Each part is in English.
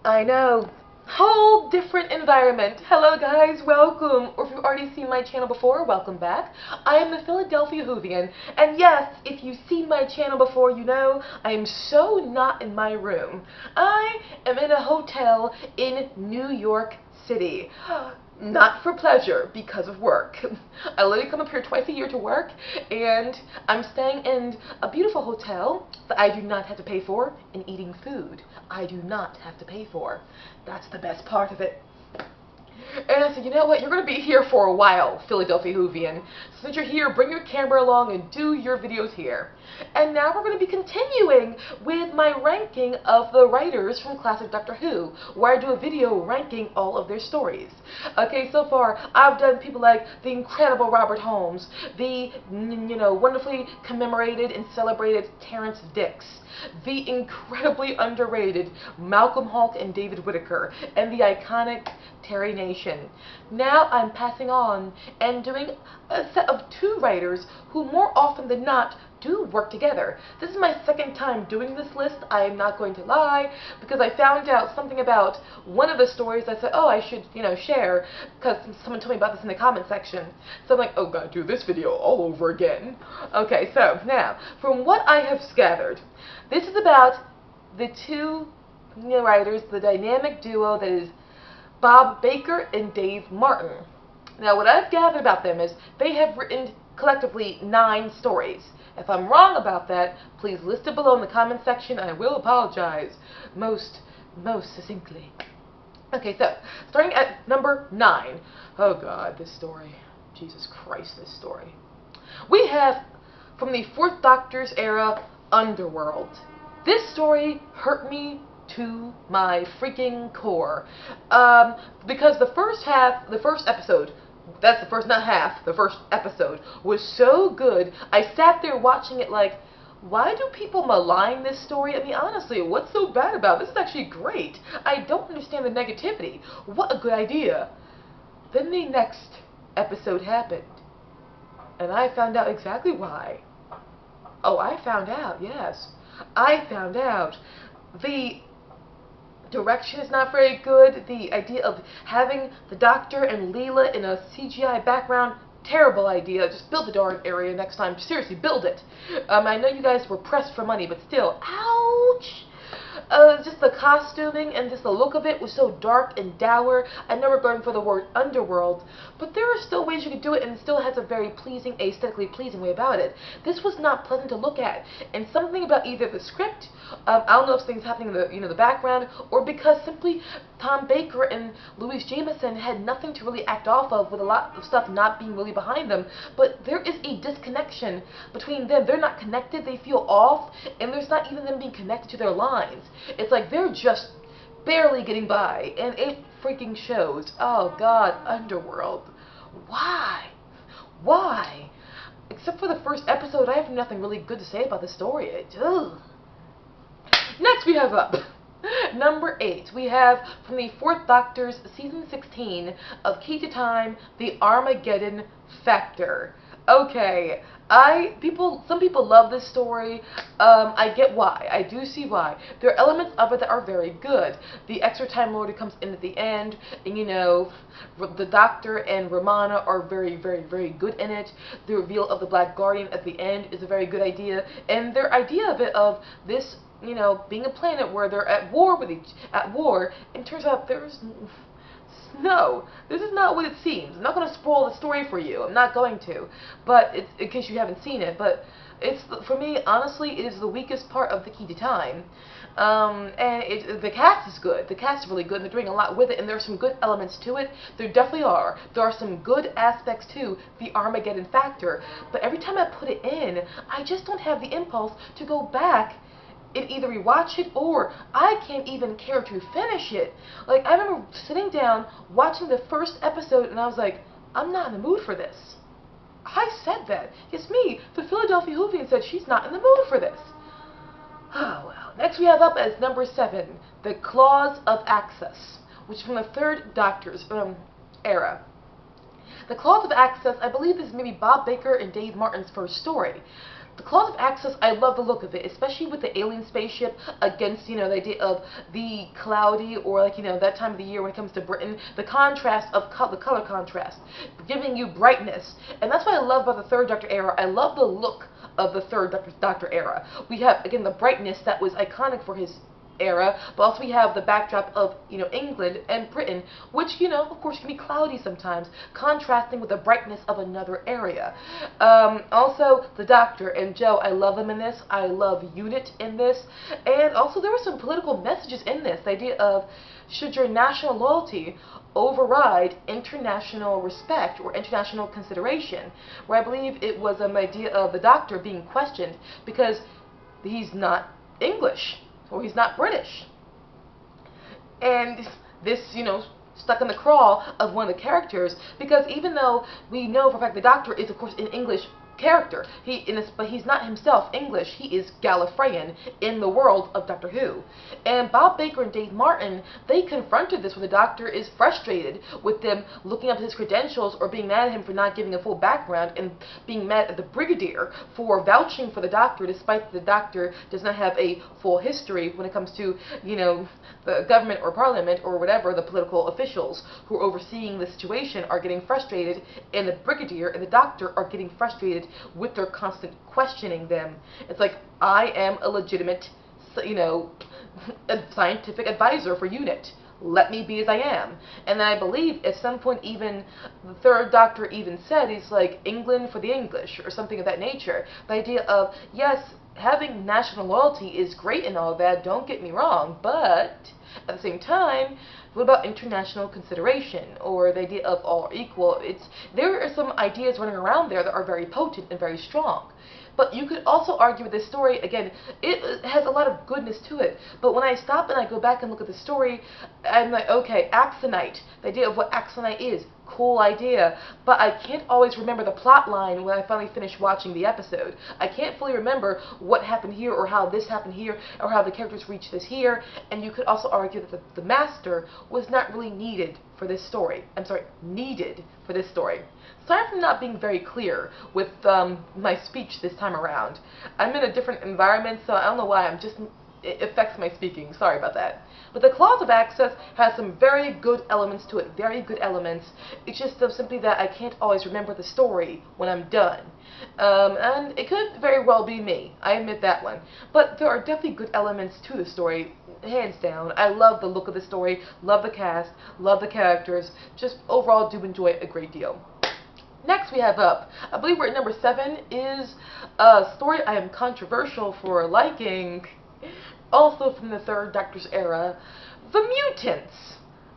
I know. Whole different environment. Hello guys, welcome. Or if you've already seen my channel before, welcome back. I am the Philadelphia Whovian. And yes, if you've seen my channel before, you know I am so not in my room. I am in a hotel in New York City. Not for pleasure, because of work. I literally come up here twice a year to work, and I'm staying in a beautiful hotel that I do not have to pay for, and eating food I do not have to pay for. That's the best part of it. And I said, you know what, you're going to be here for a while, Philadelphia Whovian. Since you're here, bring your camera along and do your videos here. And now we're going to be continuing with my ranking of the writers from classic Doctor Who, where I do a video ranking all of their stories. Okay, so far, I've done people like the incredible Robert Holmes, the, wonderfully commemorated and celebrated Terrance Dicks, the incredibly underrated Malcolm Hulke and David Whittaker, and the iconic Terry Nation. Now I'm passing on and doing a set of two writers who more often than not do work together. This is my second time doing this list, I am not going to lie, because I found out something about one of the stories. I said, oh, I should, share, because someone told me about this in the comment section. So I'm like, oh, gotta do this video all over again. Okay, so now, from what I have gathered, this is about the two writers, the dynamic duo that is Bob Baker and Dave Martin. Now, what I've gathered about them is they have written collectively 9 stories. If I'm wrong about that, please list it below in the comment section, and I will apologize most succinctly. Okay, so, starting at number 9. Oh God, this story. Jesus Christ, this story. We have, from the 4th Doctor's era, Underworld. This story hurt me to my freaking core. Because the first episode, that's the first, not half, the first episode was so good. I sat there watching it like, why do people malign this story? I mean, honestly, what's so bad about it? This is actually great. I don't understand the negativity. What a good idea. Then the next episode happened, and I found out exactly why. Oh, I found out, yes. I found out. The direction is not very good. The idea of having the Doctor and Leela in a CGI background, terrible idea. Just build the darn area next time. Seriously, build it. I know you guys were pressed for money, but still, ouch! Just the costuming and just the look of it was so dark and dour. I know we're going for the word underworld, but there are still ways you could do it, and it still has a very pleasing, aesthetically pleasing way about it. This was not pleasant to look at, and something about either the script, I don't know if things happening in the background, or because simply Tom Baker and Louise Jameson had nothing to really act off of, with a lot of stuff not being really behind them. But there is a disconnection between them. They're not connected. They feel off, and there's not even them being connected to their lines. It's like they're just barely getting by, and it freaking shows. Oh God, Underworld. Why? Why? Except for the first episode, I have nothing really good to say about the story. Ugh. Next we have up number 8. We have from the 4th Doctor's season 16 of Key to Time, The Armageddon Factor. Okay, some people love this story. I get why. I do see why. There are elements of it that are very good. The extra Time Lord who comes in at the end, and the Doctor and Romana are very, very, very good in it. The reveal of the Black Guardian at the end is a very good idea, and their idea of it, of this, being a planet where they're at war, and turns out no, this is not what it seems. I'm not going to spoil the story for you. I'm not going to, but it's in case you haven't seen it. But for me, honestly, it is the weakest part of the Key to Time. And the cast is good. The cast is really good, and they're doing a lot with it, and there are some good elements to it. There definitely are. There are some good aspects to the Armageddon Factor. But every time I put it in, I just don't have the impulse to go back and either rewatch it, or I can't even care to finish it. Like, I remember sitting down, watching the first episode, and I was like, I'm not in the mood for this. I said that. It's me, the Philadelphia Whovian, said she's not in the mood for this. Oh, well. Next we have up as number 7, The Claws of Access, which is from the 3rd Doctor's era. The Claws of Access, I believe this is maybe Bob Baker and Dave Martin's first story. The Claws of Axos, I love the look of it, especially with the alien spaceship against, the idea of the cloudy, or like, that time of the year when it comes to Britain, the contrast of the color contrast, giving you brightness. And that's what I love about the Third Doctor era. I love the look of the Third Doctor era. We have, again, the brightness that was iconic for his era, but also we have the backdrop of, England and Britain, which, of course can be cloudy sometimes, contrasting with the brightness of another area. Also, the Doctor and Jo, I love them in this. I love Unit in this. And also there were some political messages in this. The idea of, should your national loyalty override international respect or international consideration, where I believe it was an idea of the Doctor being questioned because he's not English, or he's not British. And this, stuck in the craw of one of the characters, because even though we know for a fact the Doctor is, of course, an English character, but he's not himself English. He is Gallifreyan in the world of Doctor Who. And Bob Baker and Dave Martin, they confronted this when the Doctor is frustrated with them looking up his credentials or being mad at him for not giving a full background, and being mad at the Brigadier for vouching for the Doctor despite the Doctor does not have a full history when it comes to, the government or parliament or whatever, the political officials who are overseeing the situation are getting frustrated, and the Brigadier and the Doctor are getting frustrated with their constant questioning them. It's like, I am a legitimate, a scientific advisor for Unit. Let me be as I am. And then I believe at some point even the Third Doctor even said, he's like, England for the English, or something of that nature. The idea of, yes, having national loyalty is great and all that, don't get me wrong, but at the same time, what about international consideration, or the idea of all equal? There are some ideas running around there that are very potent and very strong. But you could also argue with this story, again, it has a lot of goodness to it. But when I stop and I go back and look at the story, I'm like, okay, Axonite, the idea of what Axonite is, cool idea. But I can't always remember the plot line when I finally finish watching the episode. I can't fully remember what happened here, or how this happened here, or how the characters reached this here. And you could also argue that the Master was not really needed for this story. I'm sorry, needed for this story. Sorry for not being very clear with my speech this time around. I'm in a different environment, so I don't know why. It affects my speaking. Sorry about that. But the Claws of Axos has some very good elements to it. Very good elements. It's just simply that I can't always remember the story when I'm done. And it could very well be me. I admit that one. But there are definitely good elements to the story. Hands down. I love the look of the story. Love the cast. Love the characters. Just overall do enjoy it a great deal. Next we have up, I believe we're at number 7, is a story I am controversial for liking, also from the Third Doctor's era, The Mutants.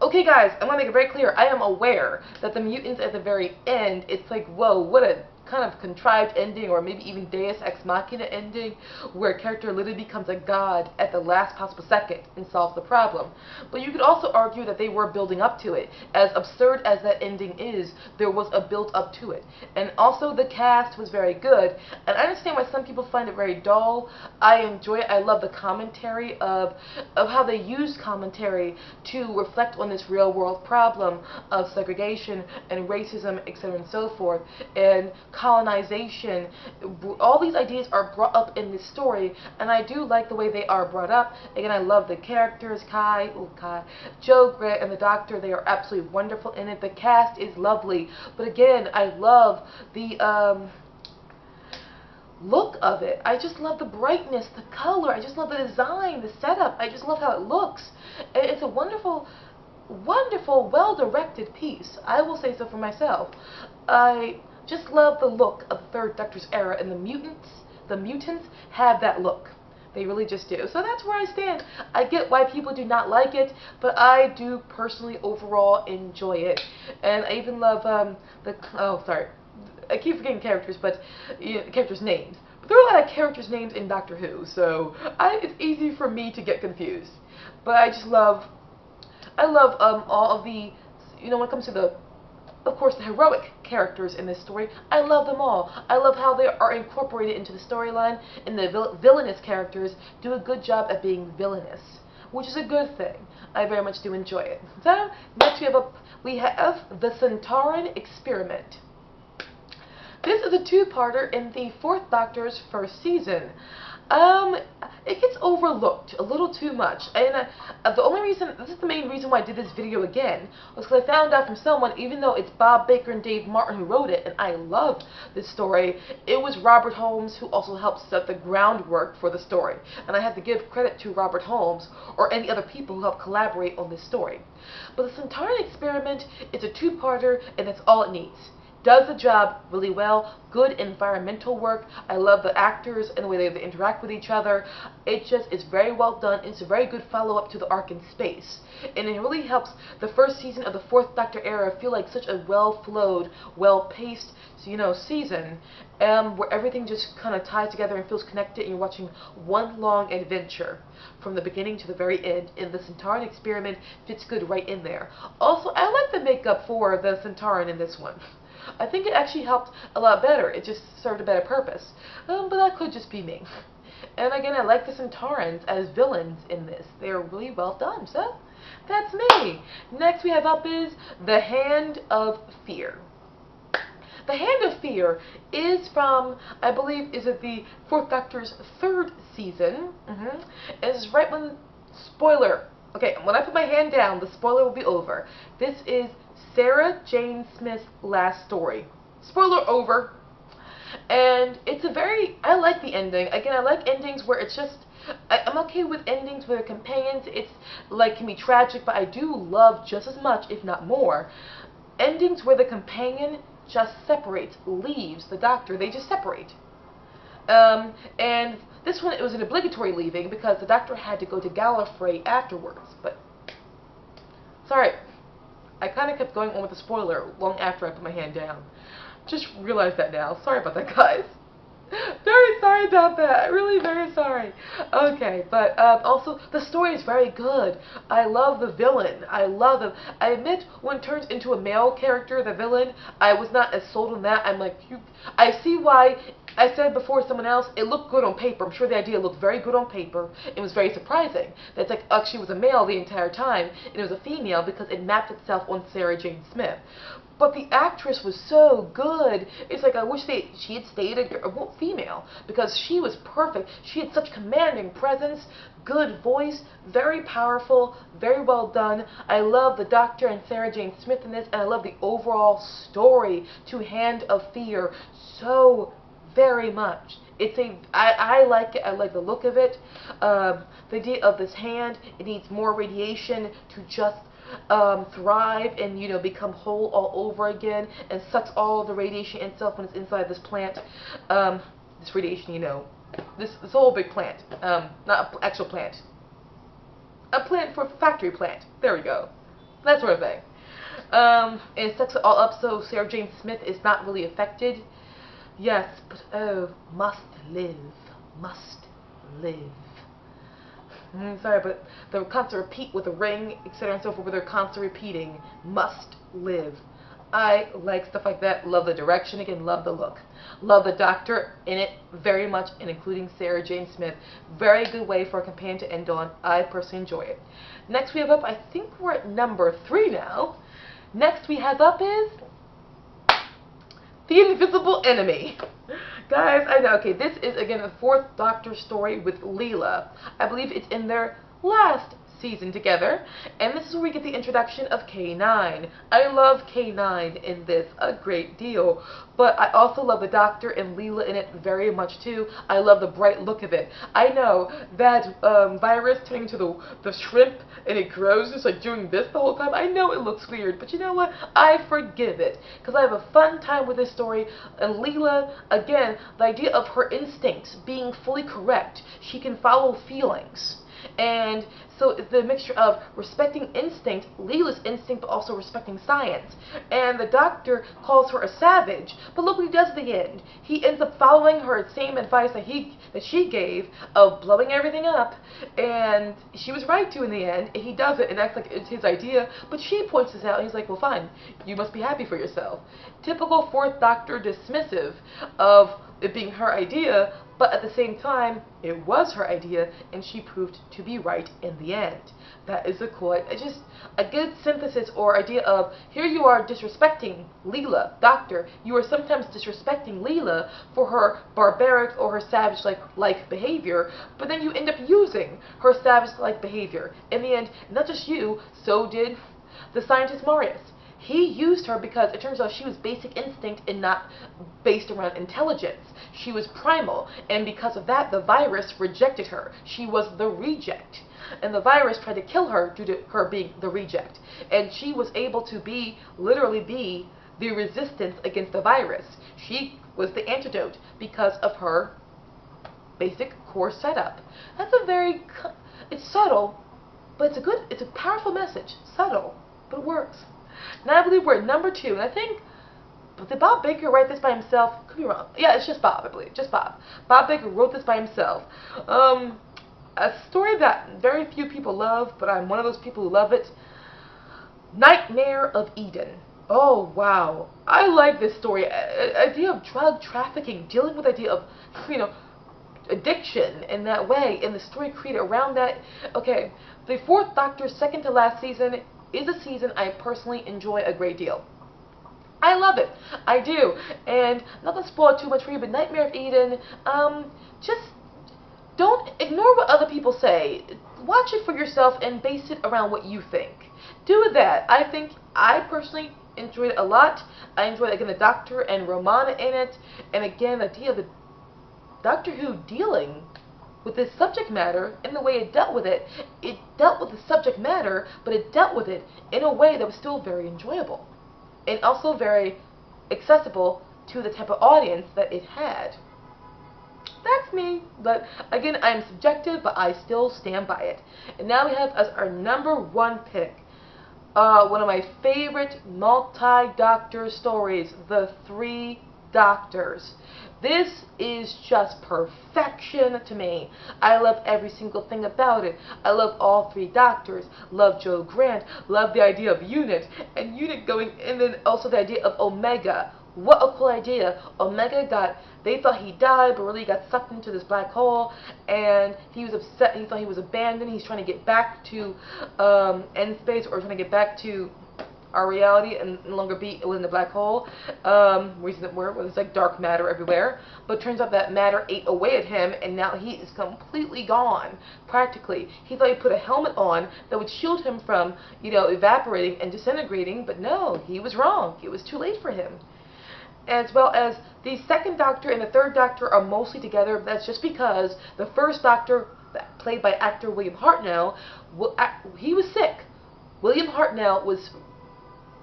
Okay guys, I'm going to make it very clear, I am aware that the mutants at the very end, it's like, whoa, what a kind of contrived ending, or maybe even Deus Ex Machina ending, where a character literally becomes a god at the last possible second and solves the problem. But you could also argue that they were building up to it. As absurd as that ending is, there was a build up to it. And also the cast was very good, and I understand why some people find it very dull. I enjoy it. I love the commentary of how they use commentary to reflect on this real world problem of segregation and racism, etc. and so forth, and colonization. All these ideas are brought up in this story, and I do like the way they are brought up. Again, I love the characters, Jo, Grant, and the Doctor. They are absolutely wonderful in it. The cast is lovely, but again, I love the look of it. I just love the brightness, the color. I just love the design, the setup. I just love how it looks. It's a wonderful, wonderful, well-directed piece. I will say so for myself. I just love the look of the Third Doctor's era, and the mutants have that look. They really just do. So that's where I stand. I get why people do not like it, but I do personally overall enjoy it. And I even love I keep forgetting characters, but characters' names. But there are a lot of characters' names in Doctor Who, so it's easy for me to get confused. But I love all of the, when it comes to of course, the heroic characters in this story. I love them all. I love how they are incorporated into the storyline, and the villainous characters do a good job at being villainous, which is a good thing. I very much do enjoy it. So, next we have the Centauran Experiment. This is a two-parter in the Fourth Doctor's first season. It gets overlooked a little too much, and the only reason, this is the main reason why I did this video again, was because I found out from someone, even though it's Bob Baker and Dave Martin who wrote it, and I loved this story, it was Robert Holmes who also helped set the groundwork for the story, and I have to give credit to Robert Holmes, or any other people who helped collaborate on this story. But the Sontaran Experiment is a two-parter, and that's all it needs. Does the job really well. Good environmental work. I love the actors and the way they interact with each other. It just is very well done. It's a very good follow-up to the arc in space. And it really helps the first season of the Fourth Doctor era feel like such a well-flowed, well-paced, season, where everything just kind of ties together and feels connected, and you're watching one long adventure from the beginning to the very end, and the Sontaran Experiment fits good right in there. Also, I like the makeup for the Sontaran in this one. I think it actually helped a lot better. It just served a better purpose. But that could just be me. And again, I like the Sontarans as villains in this. They're really well done. So, that's me. Next we have up is The Hand of Fear. The Hand of Fear is from, I believe, is it the Fourth Doctor's third season. It's right when, spoiler. Okay, when I put my hand down, the spoiler will be over. This is Sarah Jane Smith's last story. Spoiler over. And it's I like the ending. Again, I like endings where it's just, I'm okay with endings where companions, it's like can be tragic, but I do love just as much, if not more, endings where the companion just separates, leaves the Doctor. They just separate. And this one, it was an obligatory leaving because the Doctor had to go to Gallifrey afterwards. But, sorry. I kind of kept going on with the spoiler long after I put my hand down. Just realized that now. Sorry about that, guys. Very sorry about that. Really very sorry. Okay, but also the story is very good. I love the villain. I love him. I admit when it turns into a male character, the villain, I was not as sold on that. I'm like, I see why. I said before someone else, it looked good on paper. I'm sure the idea looked very good on paper. It was very surprising. That's like actually was a male the entire time, and it was a female because it mapped itself on Sarah Jane Smith. But the actress was so good. It's like I wish she had stayed a female because she was perfect. She had such commanding presence, good voice, very powerful, very well done. I love the Doctor and Sarah Jane Smith in this, and I love the overall story to Hand of Fear so very much. I like it. I like the look of it. The idea of this hand, it needs more radiation to just thrive and become whole all over again, and sucks all the radiation itself when it's inside this plant. This radiation, this whole big plant, not an actual plant, a plant for a factory plant. There we go, that sort of thing. And it sucks it all up, so Sarah Jane Smith is not really affected. Yes, but oh, must live, must live. Sorry, but they're constant repeat with a ring, etc. and so forth, where they're constantly repeating, must live. I like stuff like that. Love the direction, again, love the look. Love the Doctor in it very much, and including Sarah Jane Smith. Very good way for a companion to end on. I personally enjoy it. Next we have up, I think we're at number 3 now. Next we have up is The Invisible Enemy. Guys, I know, okay, this is, again, a Fourth Doctor story with Leela. I believe it's in their last season together, and this is where we get the introduction of K9. I love K9 in this a great deal, but I also love the Doctor and Leela in it very much too. I love the bright look of it. I know that virus turning into the shrimp and it grows just like doing this the whole time. I know it looks weird, but you know what? I forgive it because I have a fun time with this story. And Leela, again, the idea of her instincts being fully correct. She can follow feelings. And so it's the mixture of respecting instinct, Leela's instinct, but also respecting science. And the Doctor calls her a savage, but look what he does at the end. He ends up following her same advice that she gave of blowing everything up, and she was right to in the end, and he does it and acts like it's his idea, but she points this out, and he's like, well fine, you must be happy for yourself. Typical Fourth Doctor dismissive of it being her idea, but at the same time, it was her idea, and she proved to be right in the end. That is a cool, just a good synthesis or idea of, here you are disrespecting Leela, Doctor. You are sometimes disrespecting Leela for her barbaric or her savage-like behavior, but then you end up using her savage-like behavior. In the end, not just you, so did the scientist Marius. He used her because it turns out she was basic instinct and not based around intelligence. She was primal, and because of that, the virus rejected her. She was the reject. And the virus tried to kill her due to her being the reject. And she was able to literally be the resistance against the virus. She was the antidote because of her basic core setup. That's it's subtle, but it's a powerful message. Subtle, but it works. Now I believe we're at number 2, and I think, did Bob Baker write this by himself? Could be wrong. Yeah, it's just Bob, I believe. Just Bob. Bob Baker wrote this by himself. A story that very few people love, but I'm one of those people who love it. Nightmare of Eden. Oh, wow. I like this story. Idea of drug trafficking, dealing with the idea of, addiction in that way, and the story created around that. Okay, the 4th Doctor's second to last season is a season I personally enjoy a great deal. I love it. I do. And not to spoil too much for you, but Nightmare of Eden, just don't ignore what other people say. Watch it for yourself and base it around what you think. Do that. I think I personally enjoyed it a lot. I enjoyed, again, the Doctor and Romana in it. And again, the idea of the Doctor Who dealing with this subject matter and the way it dealt with it. It dealt with the subject matter, but it dealt with it in a way that was still very enjoyable. And also very accessible to the type of audience that it had. That's me, but again, I'm subjective, but I still stand by it. And now we have as our number 1 pick, one of my favorite multi-Doctor stories, The Three Doctors. This is just perfection to me. I love every single thing about it. I love all 3 Doctors. Love Jo Grant. Love the idea of Unit. And Unit going, and then also the idea of Omega. What a cool idea. Omega they thought he died, but really got sucked into this black hole, and he was upset. He thought he was abandoned. He's trying to get back to end space, or trying to get back to our reality and no longer be within the black hole, reason that where there's like dark matter everywhere. But it turns out that matter ate away at him, and now he is completely gone, practically. He thought he put a helmet on that would shield him from, evaporating and disintegrating, but no, he was wrong. It was too late for him. As well as the 2nd Doctor and the 3rd Doctor are mostly together. That's just because the 1st Doctor, played by actor William Hartnell, he was sick. William Hartnell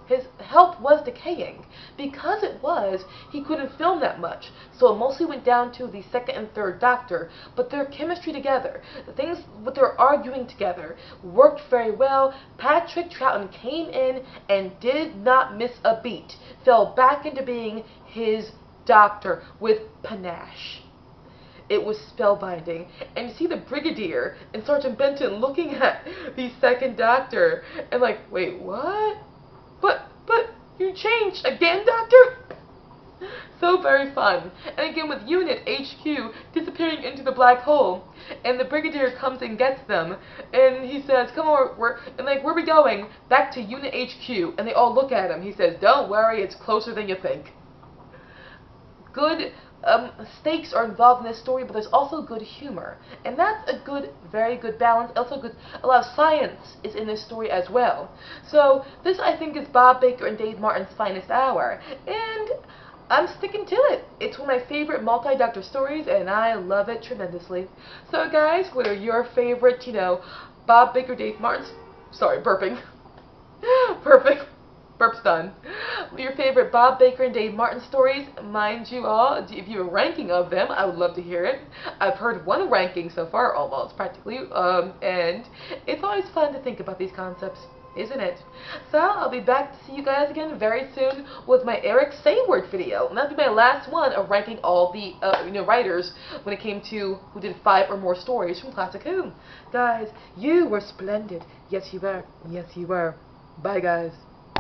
his health was decaying. Because it was, he couldn't film that much. So it mostly went down to the 2nd and 3rd Doctor. But their chemistry together, what they're arguing together, worked very well. Patrick Troughton came in and did not miss a beat. Fell back into being his Doctor with panache. It was spellbinding. And you see the Brigadier and Sergeant Benton looking at the 2nd Doctor and like, wait, what? But you changed again, Doctor? So very fun. And again with Unit HQ disappearing into the black hole, and the Brigadier comes and gets them, and he says, come on, where are we going? Back to Unit HQ. And they all look at him. He says, don't worry, it's closer than you think. Good stakes are involved in this story, but there's also good humor, and that's a very good balance. Also a lot of science is in this story as well. So this, I think, is Bob Baker and Dave Martin's finest hour, and I'm sticking to it. It's one of my favorite multi-Doctor stories, and I love it tremendously. So guys, what are your favorite, Bob Baker, Dave Martin's, sorry, burping, perfect. Burp's done. Your favorite Bob Baker and Dave Martin stories, mind you all, if you have a ranking of them, I would love to hear it. I've heard one ranking so far, almost, practically, and it's always fun to think about these concepts, isn't it? So, I'll be back to see you guys again very soon with my Eric Sayward video, and that'll be my last one of ranking all the, writers when it came to who did 5 or more stories from Classic Who. Guys, you were splendid. Yes, you were. Yes, you were. Bye, guys.